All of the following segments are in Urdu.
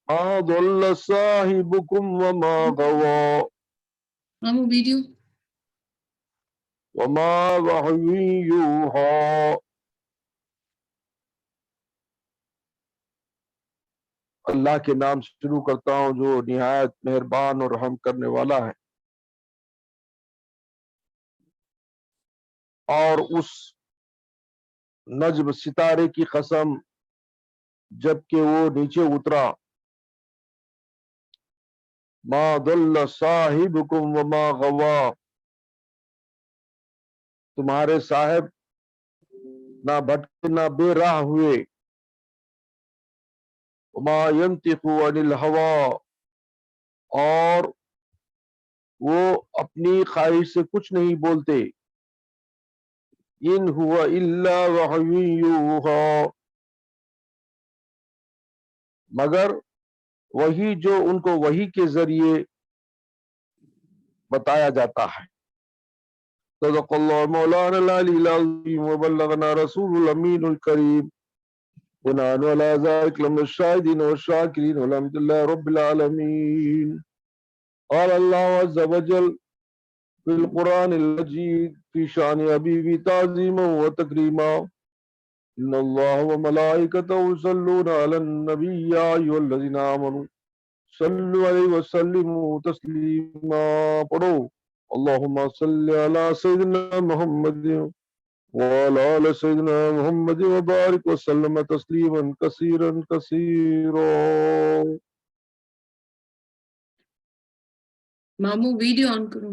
ما ضل صاحبكم وما غوى مامو ویڈیو وما وحی یوحى. اللہ کے نام سے شروع کرتا ہوں جو نہایت مہربان اور رحم کرنے والا ہے. اور اس نجم ستارے کی قسم جب کہ وہ نیچے اترا. ما ضل صاحبکم وما غوا، تمہارے صاحب نہ بھٹکے نہ بے راہ ہوئے. وما ينطق عن الهوى، اور وہ اپنی خواہش سے کچھ نہیں بولتے. ان هو الا وحی یوحى، مگر وہی جو ان کو وحی کے ذریعے بتایا جاتا ہے. صدق اللہ مولانا العلی العظیم وبلغنا رسول الامین الکریم ونحن على ذلك لمن الشاهدين والشاكرين والحمد لله رب العالمين. قال الله عز وجل في القرآن المجيد في شأن حبيبي تعظيما وتكريما إن الله وملائكته يصلون على النبي يا أيها الذين آمنوا صلوا عليه وسلموا تسليما. پڑھو اللهم صل على سيدنا محمد وعلى آل سيدنا محمد وبارك وسلم تسليما كثيرا كثيرا. مامو ویڈیو آن کرو.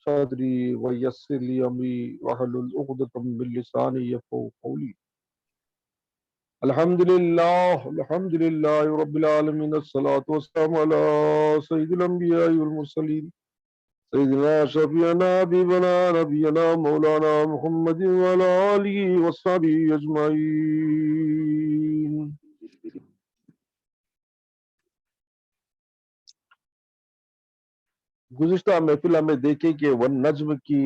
صدری ویسر لی امری واحلل عقدۃ من لسانی یفقهوا قولی. الحمدللہ رب العالمین، الصلاۃ والسلام علی سید الانبیاء والمرسلین سیدنا شفیعنا حبیبنا نبینا مولانا محمد وعلی آلہ وصحبہ اجمعین. گزشتہ محفل ہمیں دیکھے کہ والنجم کی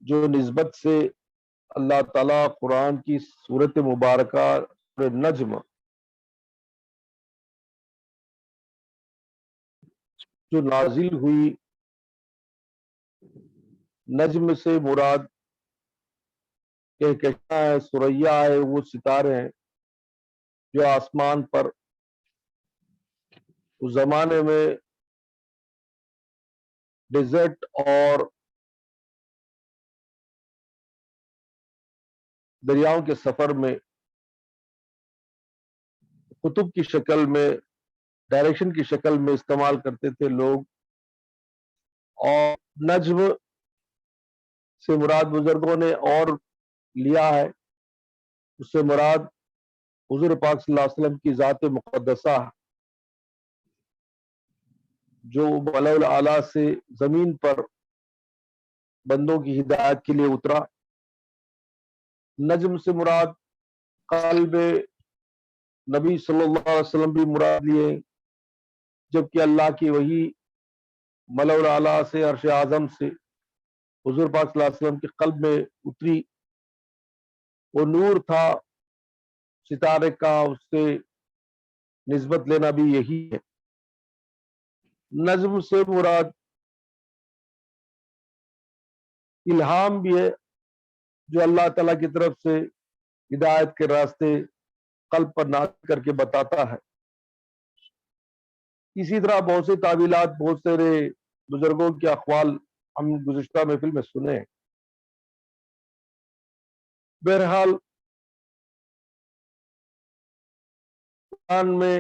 جو نسبت سے اللہ تعالیٰ قرآن کی سورت مبارکہ سورۃ نجم جو نازل ہوئی، نجم سے مراد کہکشاں ہے، ثریا ہے، وہ ستارے ہیں جو آسمان پر اس زمانے میں ڈیزرٹ اور دریاؤں کے سفر میں قطب کی شکل میں، ڈائریکشن کی شکل میں استعمال کرتے تھے لوگ. اور نجم سے مراد بزرگوں نے اور لیا ہے، اس سے مراد حضور پاک صلی اللہ علیہ وسلم کی ذات مقدسہ جو ملأ الاعلیٰ سے زمین پر بندوں کی ہدایت کے لیے اترا. نجم سے مراد قلب نبی صلی اللہ علیہ وسلم بھی مراد لیے، جبکہ اللہ کی وحی ملأ الاعلیٰ سے عرش اعظم سے حضور پاک صلی اللہ علیہ وسلم کے قلب میں اتری. وہ نور تھا ستارے کا، اس سے نسبت لینا بھی یہی ہے. نجم سے مراد الہام بھی ہے جو اللہ تعالیٰ کی طرف سے ہدایت کے راستے قلب پر نازل کر کے بتاتا ہے. اسی طرح بہت سے تعویلات، بہت سارے بزرگوں کے اقوال ہم گزشتہ محفل میں سنے. بہرحال قرآن میں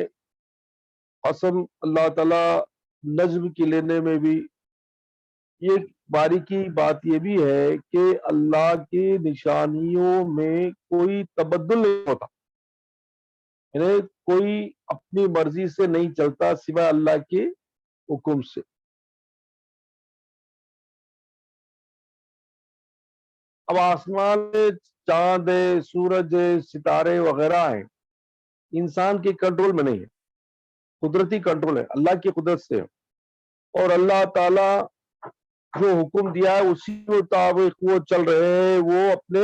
قسم اللہ تعالیٰ نجم کی لینے میں بھی یہ باریکی بات یہ بھی ہے کہ اللہ کی نشانیوں میں کوئی تبدل نہیں ہوتا، یعنی کوئی اپنی مرضی سے نہیں چلتا سوائے اللہ کے حکم سے. اب آسمان میں چاند ہے، سورج ہے، ستارے وغیرہ ہیں، انسان کے کنٹرول میں نہیں ہے، قدرتی کنٹرول ہے، اللہ کی قدرت سے. اور اللہ تعالیٰ جو حکم دیا ہے اسی مطابق وہ چل رہے ہیں، وہ اپنے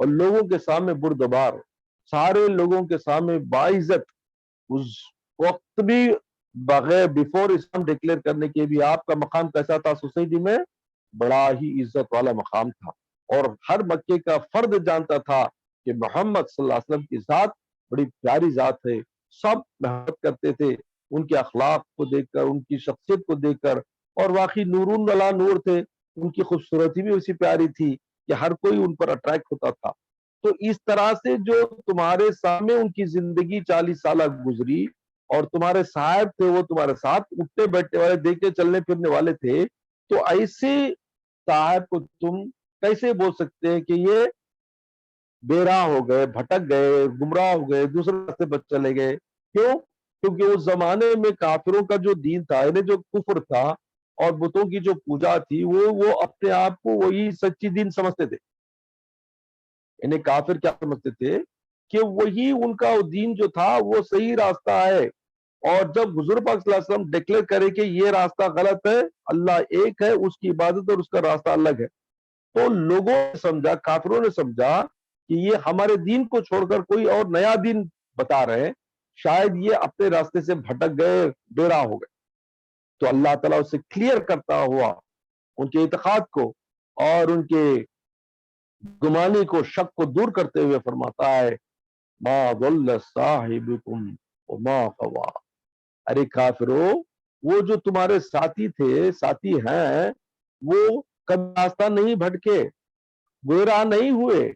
اور لوگوں کے سامنے بردبار، سارے لوگوں کے سامنے باعزت. اس وقت بھی بغیر بیفور اسلام ڈکلیئر کرنے کے بھی آپ کا مقام کیسا تھا سوسائٹی میں؟ بڑا ہی عزت والا مقام تھا. اور ہر مکے کا فرد جانتا تھا کہ محمد صلی اللہ علیہ وسلم کی ذات بڑی پیاری ذات ہے. سب محبت کرتے تھے ان کے اخلاق کو دیکھ کر، ان کی شخصیت کو دیکھ کر. اور واقعی نورون علی نور تھے، ان کی خوبصورتی بھی اسی پیاری تھی کہ ہر کوئی ان پر اٹریکٹ ہوتا تھا. تو اس طرح سے جو تمہارے سامنے ان کی زندگی 40 سالہ گزری اور تمہارے صاحب تھے وہ تمہارے ساتھ اٹھنے بیٹھنے والے، دیکھ کے چلنے پھرنے والے تھے، تو ایسے صاحب کو تم کیسے بول سکتے ہیں کہ یہ بے راہ ہو گئے، بھٹک گئے، گمراہ ہو گئے، دوسرے راستے پر چلے گئے؟ کیوں؟ کیونکہ اس زمانے میں کافروں کا جو دین تھا، انہیں جو کفر تھا اور بتوں کی جو پوجا تھی، وہ اپنے آپ کو وہی سچی دین سمجھتے تھے. انہیں کافر کیا سمجھتے تھے کہ وہی ان کا دین جو تھا وہ صحیح راستہ ہے. اور جب حضور پاک صلی اللہ علیہ وسلم ڈکلیئر کرے کہ یہ راستہ غلط ہے، اللہ ایک ہے، اس کی عبادت اور اس کا راستہ الگ ہے، تو لوگوں نے سمجھا، کافروں نے سمجھا کہ یہ ہمارے دین کو چھوڑ کر کوئی اور نیا دین بتا رہے ہیں، شاید یہ اپنے راستے سے بھٹک گئے، بے راہ ہو گئے. تو اللہ تعالیٰ اسے کلیئر کرتا ہوا ان کے اعتقاد کو اور ان کے گمانی کو، شک کو دور کرتے ہوئے فرماتا ہے ما ضل صاحبکم وما غوا. ارے کافرو، وہ جو تمہارے ساتھی تھے، ساتھی ہیں، وہ کبھی راستہ نہیں بھٹکے، بے راہ نہیں ہوئے،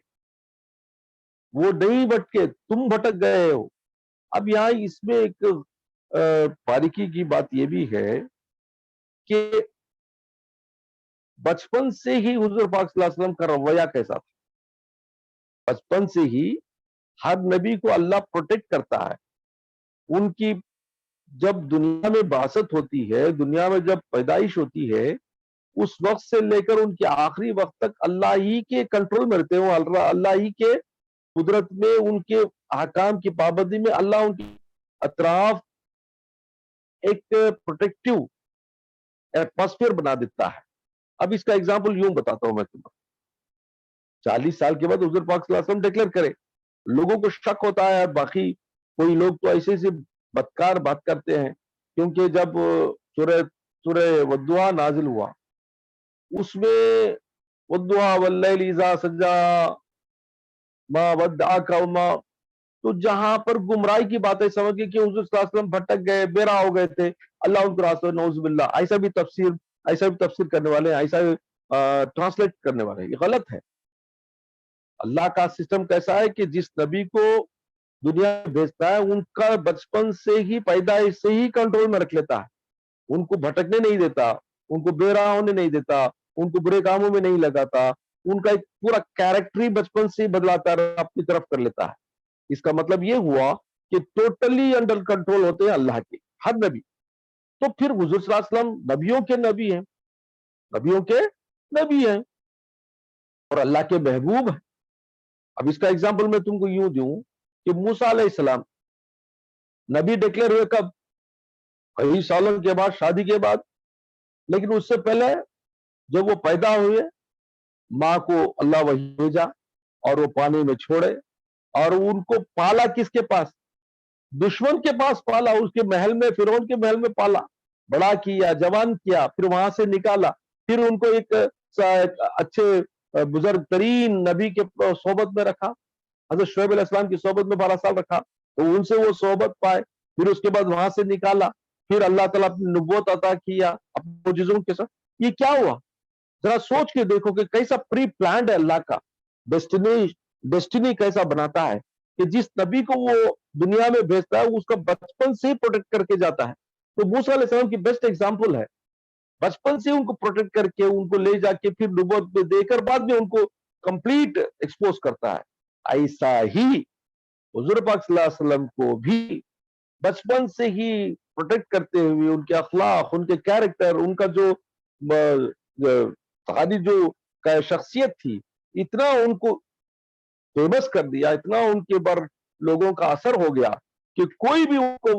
وہ نہیں بھٹکے، تم بھٹک گئے ہو. اب یہاں اس میں ایک باریکی کی بات یہ بھی ہے کہ بچپن سے ہی حضور پاک صلی اللہ علیہ وسلم کا رویہ کیسا تھا. بچپن سے ہی ہر نبی کو اللہ پروٹیکٹ کرتا ہے. ان کی جب دنیا میں بعثت ہوتی ہے، دنیا میں جب پیدائش ہوتی ہے، اس وقت سے لے کر ان کے آخری وقت تک اللہ ہی کے کنٹرول میں رہتے ہوں، اللہ ہی کے قدرت میں، ان کے احکام کی پابندی میں. اللہ ان کی اطراف ایک پروٹیکٹیو ایٹماسفیئر بنا دیتا ہے. اب اس کا ایگزامپل یوں بتاتا ہوں میں تمہیں. 40 سال کے بعد حضور پاک صلی اللہ علیہ وسلم ڈکلیئر کرے، لوگوں کو شک ہوتا ہے. باقی کوئی لوگ تو ایسے بدکار بات کرتے ہیں، کیونکہ جب سورہ والضحیٰ نازل ہوا، اس میں والضحیٰ واللیل اذا سجی ما ودعک وما، تو جہاں پر گمراہی کی باتیں سمجھ گئی کہ حضور صلی اللہ علیہ وسلم بھٹک گئے، بے راہ ہو گئے تھے، اللہ ان کو راستہ، نعوذ باللہ. ایسا بھی تفسیر کرنے والے ہیں، ایسا ٹرانسلیٹ کرنے والے ہیں. یہ غلط ہے. اللہ کا سسٹم کیسا ہے کہ جس نبی کو دنیا میں بھیجتا ہے، ان کا بچپن سے ہی، پیدائش سے ہی کنٹرول میں رکھ لیتا ہے. ان کو بھٹکنے نہیں دیتا، ان کو بے راہ ہونے نہیں دیتا، ان کو برے کاموں میں نہیں لگاتا. ان کا ایک پورا کیریکٹر ہی بچپن سے ہی بدلاتا رہا، اپنی طرف کر لیتا ہے. اس کا مطلب یہ ہوا کہ ٹوٹلی انڈر کنٹرول ہوتے ہیں اللہ کے ہر نبی. تو پھر حضور صلی اللہ علیہ وسلم نبیوں کے نبی ہیں، نبیوں کے نبی ہیں اور اللہ کے محبوب ہیں. اب اس کا ایگزامپل میں تم کو یوں دوں کہ موسیٰ علیہ السلام نبی ڈکلیئر ہوئے کب؟ کئی سالوں کے بعد، شادی کے بعد. لیکن اس سے پہلے جب وہ پیدا ہوئے، ماں کو اللہ وحی بھیجا اور وہ پانی میں چھوڑے، اور ان کو پالا کس کے پاس؟ دشمن کے پاس پالا. اس کے محل میں، فرعون کے محل میں پالا، بڑا کیا، جوان کیا، پھر وہاں سے نکالا، پھر ان کو ایک اچھے بزرگ ترین نبی کے صحبت میں رکھا. حضرت شعیب علیہ السلام کی صحبت میں 12 سال رکھا، تو ان سے وہ صحبت پائے. پھر اس کے بعد وہاں سے نکالا، پھر اللہ تعالیٰ اپنی نبوت عطا کیا اپنے معجزوں کے ساتھ. یہ کیا ہوا؟ ذرا سوچ کے دیکھو کہ کیسا پری پلانڈ ہے اللہ کا. ڈیسٹینی کیسا بناتا ہے کہ جس نبی کو وہ دنیا میں بھیجتا ہے، اس کا بچپن سے ہی پروٹیکٹ کر کے جاتا ہے. تو موسیٰ علیہ السلام کی بیسٹ ایگزامپل ہے. بچپن سے ان کو پروٹیکٹ کر کے، ان کو لے جا کے پھر نبوت میں دے کر بعد میں ان کو کمپلیٹ ایکسپوز کرتا ہے. ایسا ہی حضور پاک صلی اللہ علیہ وسلم کو بھی بچپن سے ہی پروٹیکٹ کرتے ہوئے ان کے اخلاق، ان کے کیریکٹر، ان کا جو ساری جو شخصیت تھی، اتنا ان کو فیمس کر دیا، اتنا ان کے بر لوگوں کا اثر ہو گیا کہ کوئی بھی ان کو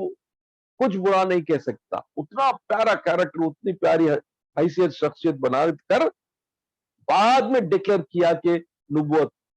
کچھ برا نہیں کہہ سکتا. اتنا پیارا کیریکٹر، اتنی پیاری حیثیت، شخصیت بنا کر بعد میں ڈکلیئر کیا کہ نبوت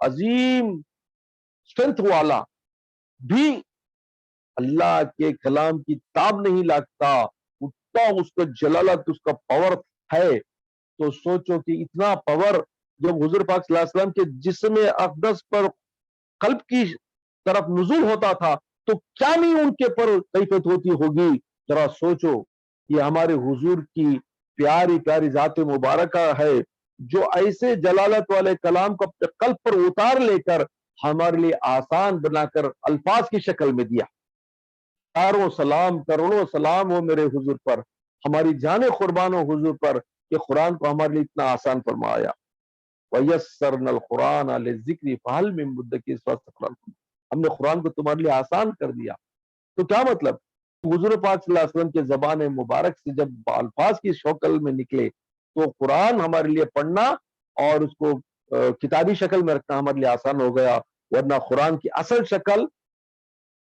عظیم اسٹرینتھ والا بھی اللہ کے کلام کی تاب نہیں لگتا، اتنا اس کا جلالت، اس کا پاور ہے، تو سوچو کہ اتنا پاور جب حضور پاک صلی اللہ علیہ وسلم کے جسم اقدس پر قلب کی طرف نزول ہوتا تھا تو کیا نہیں ان کے پر کیفیت ہوتی ہوگی؟ ذرا سوچو، یہ ہمارے حضور کی پیاری پیاری ذات مبارکہ ہے جو ایسے جلالت والے کلام کو اپنے قلب پر اتار لے کر ہمارے لیے آسان بنا کر الفاظ کی شکل میں دیا۔ ہزاروں سلام، کروڑوں سلام ہو میرے حضور پر، ہماری جان قربان ہو حضور پر کہ قرآن کو ہمارے لیے اتنا آسان فرمایا۔ وَيَسَّرْنَا الْقُرْآنَ لِلذِّكْرِ فَهَلْ مِن مُدَّكِرٍ، اس واسطے ہم نے قرآن کو تمہارے لیے آسان کر دیا۔ تو کیا مطلب؟ حضور پاک صلی اللہ علیہ وسلم کے زبان مبارک سے جب الفاظ کی شکل میں نکلے تو قرآن ہمارے لیے پڑھنا اور اس کو کتابی شکل میں رکھنا ہمارے لیے آسان ہو گیا، ورنہ قرآن کی اصل شکل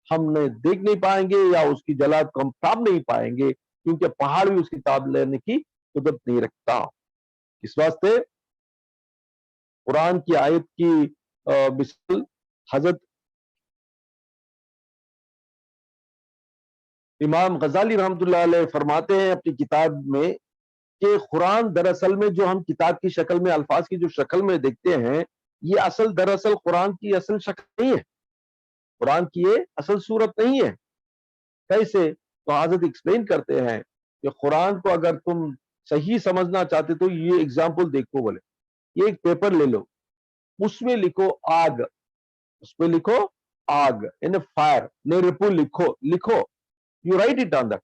ہم نے دیکھ نہیں پائیں گے یا اس کی جلالت کو ہم تاب نہیں پائیں گے، کیونکہ پہاڑ بھی اس کی تاب لینے کی قدرت نہیں رکھتا۔ اس واسطے قرآن کی آیت کی مثال حضرت امام غزالی رحمۃ اللہ علیہ فرماتے ہیں اپنی کتاب میں کہ قرآن دراصل میں جو ہم کتاب کی شکل میں الفاظ کی جو شکل میں دیکھتے ہیں، یہ دراصل قرآن کی اصل شکل نہیں ہے، قرآن کی یہ اصل صورت نہیں ہے۔ کیسے؟ تو حضرت ایکسپلین کرتے ہیں کہ قرآن کو اگر تم صحیح سمجھنا چاہتے تو یہ اگزامپل دیکھو، بولے یہ ایک پیپر لے لو، اس میں لکھو آگ، اس پہ لکھو آگ یعنی فائر، نیرپو لکھو you right it on that.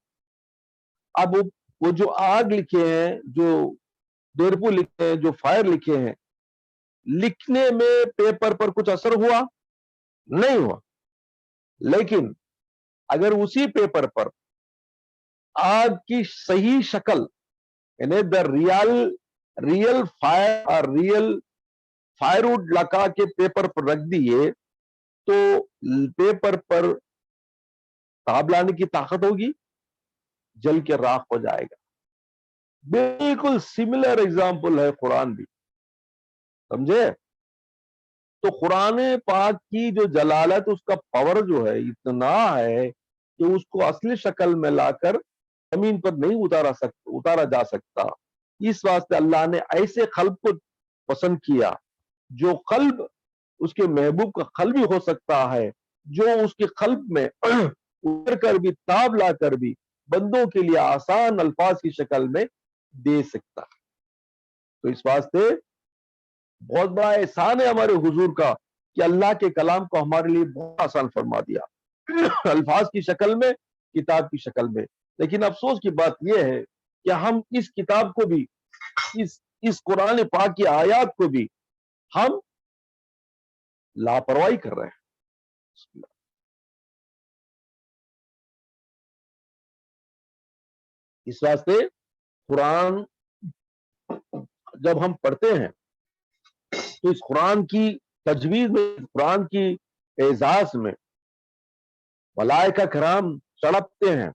اب وہ جو آگ لکھے ہیں، جو نیرپو لکھے ہیں، جو فائر لکھے ہیں، لکھنے میں پیپر پر کچھ اثر ہوا؟ نہیں ہوا۔ لیکن اگر اسی پیپر پر آگ کی صحیح شکل یعنی دا ریئل فائر اور ریئل فائر وڈ لگا کے پیپر پر رکھ دیے تو پیپر پر تاب لانے کی طاقت ہوگی؟ جل کے راکھ ہو جائے گا۔ بالکل سملر ایگزامپل ہے قرآن بھی، سمجھے؟ تو قرآن پاک کی جو جلالت، اس کا پاور جو ہے اتنا ہے کہ اس کو اصلی شکل میں لا کر زمین پر نہیں اتارا جا سکتا۔ اس واسطے اللہ نے ایسے قلب کو پسند کیا جو قلب اس کے محبوب کا قلب بھی ہو سکتا ہے، جو اس کے قلب میں اتر کر بھی تاب لا کر بھی بندوں کے لیے آسان الفاظ کی شکل میں دے سکتا ہے۔ تو اس واسطے بہت بڑا احسان ہے ہمارے حضور کا کہ اللہ کے کلام کو ہمارے لیے بہت آسان فرما دیا الفاظ کی شکل میں، کتاب کی شکل میں۔ لیکن افسوس کی بات یہ ہے کہ ہم اس کتاب کو بھی، اس قرآن پاک کی آیات کو بھی ہم لاپرواہی کر رہے ہیں۔ اس واسطے قرآن جب ہم پڑھتے ہیں تو اس قرآن کی تجویز میں، قرآن کی اعزاز میں ملائکہ کرام تڑپتے ہیں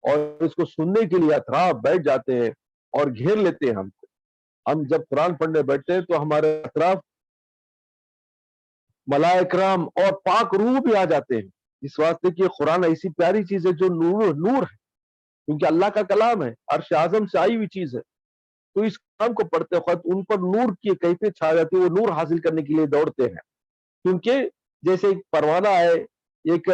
اور اس کو سننے کے لیے اطراف بیٹھ جاتے ہیں اور گھیر لیتے ہیں ہم کو۔ ہم جب قرآن پڑھنے بیٹھتے ہیں تو ہمارے اطراف ملائکہ کرام اور پاک روح بھی آ جاتے ہیں، اس واسطے کہ قرآن ایسی پیاری چیز ہے جو نور ہے، کیونکہ اللہ کا کلام ہے، عرش اعظم سے آئی ہوئی چیز ہے۔ تو اس کلام کو پڑھتے وقت ان پر نور کی کیفیت چھا جاتی ہے، وہ نور حاصل کرنے کے لیے دوڑتے ہیں۔ کیونکہ جیسے ایک پروانہ ہے، ایک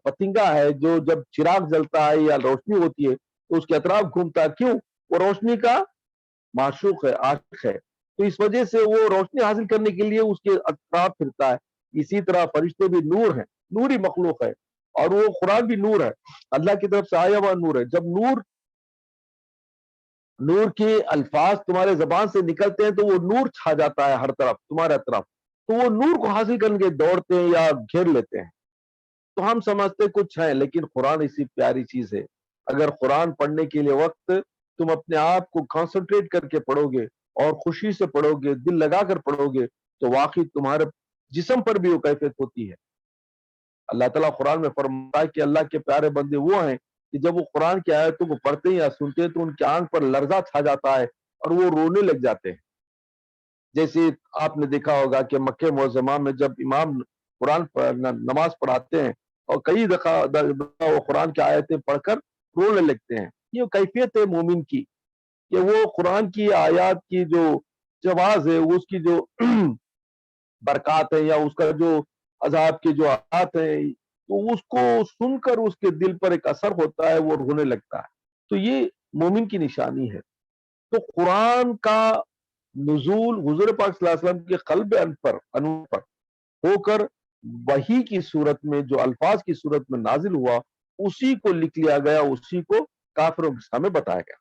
پتنگا ہے جو جب چراغ جلتا ہے یا روشنی ہوتی ہے تو اس کے اطراف گھومتا ہے، کیوں؟ وہ روشنی کا معشوق ہے، عاشق ہے، تو اس وجہ سے وہ روشنی حاصل کرنے کے لیے اس کے اطراف پھرتا ہے۔ اسی طرح فرشتے بھی نور ہیں، نوری مخلوق ہے، اور وہ قرآن بھی نور ہے، اللہ کی طرف سے آیا ہوا نور ہے۔ جب نور کے الفاظ تمہارے زبان سے نکلتے ہیں تو وہ نور چھا جاتا ہے ہر طرف تمہارے اطراف، تو وہ نور کو حاصل کرنے کے دوڑتے ہیں یا گھیر لیتے ہیں۔ تو ہم سمجھتے کچھ ہے، لیکن قرآن ایسی پیاری چیز ہے، اگر قرآن پڑھنے کے لیے وقت تم اپنے آپ کو کانسنٹریٹ کر کے پڑھو گے اور خوشی سے پڑھو گے، دل لگا کر پڑھو گے، تو واقعی تمہارے جسم پر بھی وہ کیفیت ہوتی ہے۔ اللہ تعالیٰ قرآن میں فرماتا ہے کہ اللہ کے پیارے بندے وہ ہیں کہ جب وہ قرآن کی آیتوں کو پڑھتے ہیں یا سنتے ہیں تو ان کی آنکھ پر لرزہ چھا جاتا ہے اور وہ رونے لگ جاتے ہیں۔ جیسے آپ نے دیکھا ہوگا کہ مکہ معظمہ میں جب امام قرآن نماز پڑھاتے ہیں اور کئی دفعہ وہ قرآن کی آیتیں پڑھ کر رونے لگتے ہیں، یہ کیفیت ہے مومن کی کہ وہ قرآن کی آیات کی جو جواز ہے، اس کی جو برکات ہے یا اس کا جو عذاب کی جو آیات ہے، تو اس کو سن کر اس کے دل پر ایک اثر ہوتا ہے، وہ رونے لگتا ہے. تو یہ مومن کی نشانی ہے. تو قرآن کا نزول حضور پاک صلی اللہ علیہ وسلم کے قلب انور پر ہو کر وحی کی صورت میں جو الفاظ کی صورت میں نازل ہوا، اسی کو لکھ لیا گیا، اسی کو کافروں کے سامنے بتایا گیا.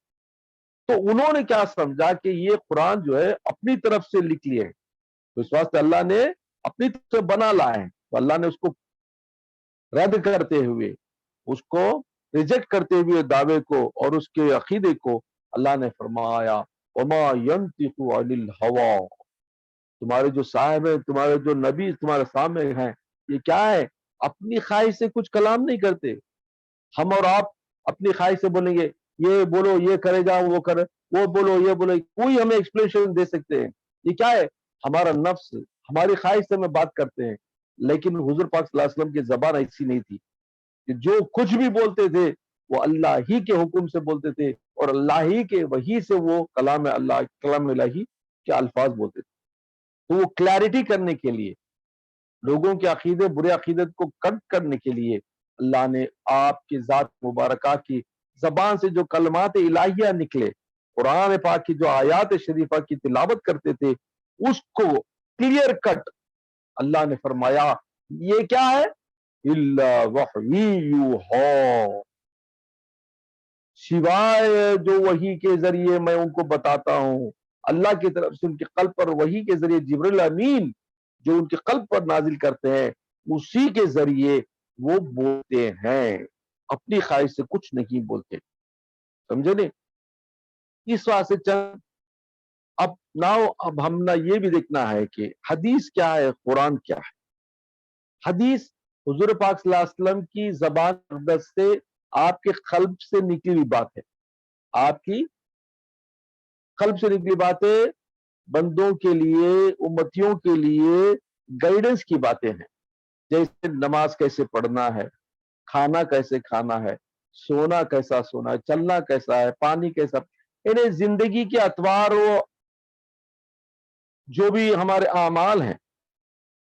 تو انہوں نے کیا سمجھا کہ یہ قرآن جو ہے اپنی طرف سے لکھ لیے ہیں، تو اس واسطے اللہ نے اپنی طرف سے بنا لائے ہیں. تو اللہ نے اس کو رد کرتے ہوئے، اس کو ریجیکٹ کرتے ہوئے دعوے کو اور اس کے عقیدے کو اللہ نے فرمایا وما ينطق عن الهوى. تمہارے جو صاحب ہیں، تمہارے جو نبی تمہارے سامنے ہیں، یہ کیا ہے؟ اپنی خواہش سے کچھ کلام نہیں کرتے. ہم اور آپ اپنی خواہش سے بولیں گے یہ بولو یہ کرے گا، وہ کرے، وہ بولو یہ بولو، کوئی ہمیں ایکسپلینیشن دے سکتے ہیں؟ یہ کیا ہے؟ ہمارا نفس ہماری خواہش سے ہمیں بات کرتے ہیں. لیکن حضور پاک صلی اللہ علیہ وسلم کی زبان ایسی نہیں تھی کہ جو کچھ بھی بولتے تھے وہ اللہ ہی کے حکم سے بولتے تھے اور اللہ ہی کے وحی سے وہ کلام اللہ، کلام الہی کے الفاظ بولتے تھے. تو وہ کلیئرٹی کرنے کے لیے، لوگوں کے عقیدے برے عقیدت کو کٹ کرنے کے لیے اللہ نے آپ کی ذات مبارکہ کی زبان سے جو کلمات الہیہ نکلے، قرآن پاک کی جو آیات شریفہ کی تلاوت کرتے تھے، اس کو کلیئر کٹ اللہ نے فرمایا یہ کیا ہے؟ الا وحی یوحی، سوائے جو وحی کے ذریعے میں ان کو بتاتا ہوں، اللہ کی طرف سے ان کے قلب پر وحی کے ذریعے جبریل امین جو ان کے قلب پر نازل کرتے ہیں، اسی کے ذریعے وہ بولتے ہیں، اپنی خواہش سے کچھ نہیں بولتے. سمجھے نہیں؟ اس واسطے چند اب ہم نے یہ بھی دیکھنا ہے کہ حدیث کیا ہے، قرآن کیا ہے. حدیث حضور پاک صلی اللہ علیہ وسلم کی زبان اقدس سے آپ کے قلب سے نکلی ہوئی بات ہے. آپ کی قلب سے نکلی باتیں بندوں کے لیے، امتیوں کے لیے گائیڈنس کی باتیں ہیں. جیسے نماز کیسے پڑھنا ہے، کھانا کیسے کھانا ہے، سونا کیسا سونا ہے، چلنا کیسا ہے، پانی کیسا، انہیں زندگی کے اطوار و جو بھی ہمارے اعمال ہیں،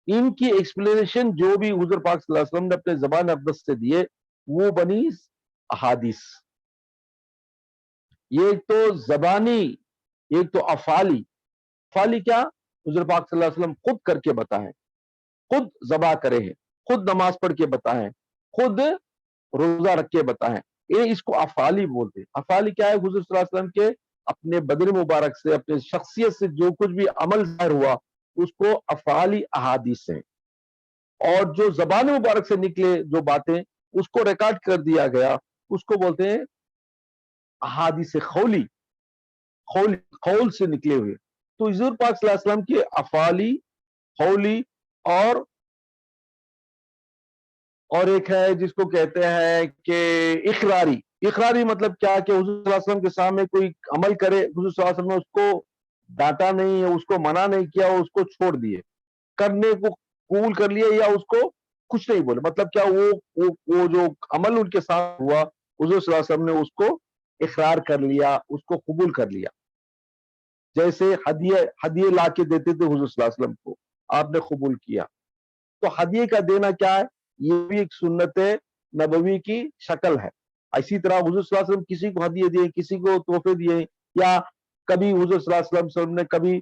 ان کی ایکسپلینیشن جو بھی حضور پاک صلی اللہ علیہ وسلم نے اپنے زبان اقدس سے دیے، وہ بنی احادیث. یہ ایک تو زبانی، ایک تو افعالی. افعالی کیا؟ حضور پاک صلی اللہ علیہ وسلم خود کر کے بتائیں، خود ذبح کرے ہیں، خود نماز پڑھ کے بتائیں، خود روزہ رکھ کے بتائیں. یہ اس کو افعالی بولتے ہیں. افعالی کیا ہے؟ حضور صلی اللہ علیہ وسلم کے اپنے بدن مبارک سے، اپنے شخصیت سے جو کچھ بھی عمل ظاہر ہوا، اس کو افعالی احادیث ہیں. اور جو زبان مبارک سے نکلے جو باتیں، اس کو ریکارڈ کر دیا گیا، اس کو بولتے ہیں احادیث قولی، قول سے نکلے ہوئے. تو حضور پاک صلی اللہ علیہ وسلم کے افعالی، قولی اور ایک ہے جس کو کہتے ہیں کہ اقراری. اقراری مطلب کیا کہ حضور صلی اللہ علیہ وسلم کے سامنے کوئی عمل کرے، حضور صلی اللہ علیہ وسلم نے اس کو ڈانٹا نہیں، اس کو منع نہیں کیا، اس کو چھوڑ دیے، کرنے کو قبول کر لیا یا اس کو کچھ نہیں بولے. مطلب کیا؟ وہ جو عمل ان کے ساتھ ہوا، حضور صلی اللہ علیہ وسلم نے اس کو اقرار کر لیا، اس کو قبول کر لیا. جیسے ہدیے لا کے دیتے تھے حضور صلی اللہ علیہ وسلم کو، آپ نے قبول کیا. تو ہدیے کا دینا کیا ہے؟ یہ بھی ایک سنت نبوی کی شکل ہے. اسی طرح حضور صلی اللہ علیہ وسلم کسی کو ہدیے دیے، کسی کو تحفے دیے، یا کبھی حضور صلی اللہ علیہ وسلم نے کبھی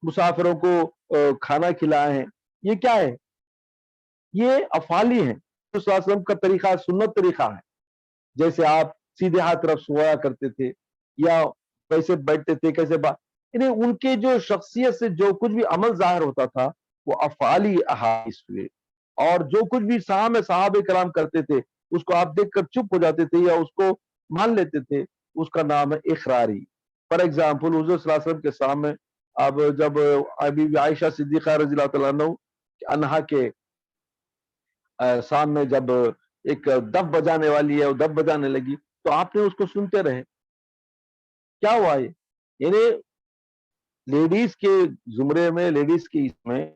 مسافروں کو کھانا کھلائے ہیں. یہ کیا ہے؟ یہ افعالی ہیں. حضور صلی اللہ علیہ وسلم کا طریقہ سنت طریقہ ہے. جیسے آپ سیدھے ہاتھ طرف سویا کرتے تھے، یا کیسے بیٹھتے تھے، کیسے یعنی ان کے جو شخصیت سے جو کچھ بھی عمل ظاہر ہوتا تھا وہ افعالی احادیث ہوئے. اور جو کچھ بھی صحابہ کرام کرتے تھے، اس کو آپ دیکھ کر چپ ہو جاتے تھے یا اس کو مان لیتے تھے، اس کا نام ہے اقراری. فار ایگزامپل حضور صلی اللہ علیہ وسلم کے سامنے اب جب بی بی عائشہ صدیقہ رضی اللہ تعالیٰ عنہا کے سامنے جب ایک دف بجانے والی ہے، وہ دف بجانے لگی، تو آپ نے اس کو سنتے رہے. کیا ہوا؟ یہ یعنی لیڈیز کے زمرے میں، لیڈیز کے اس میں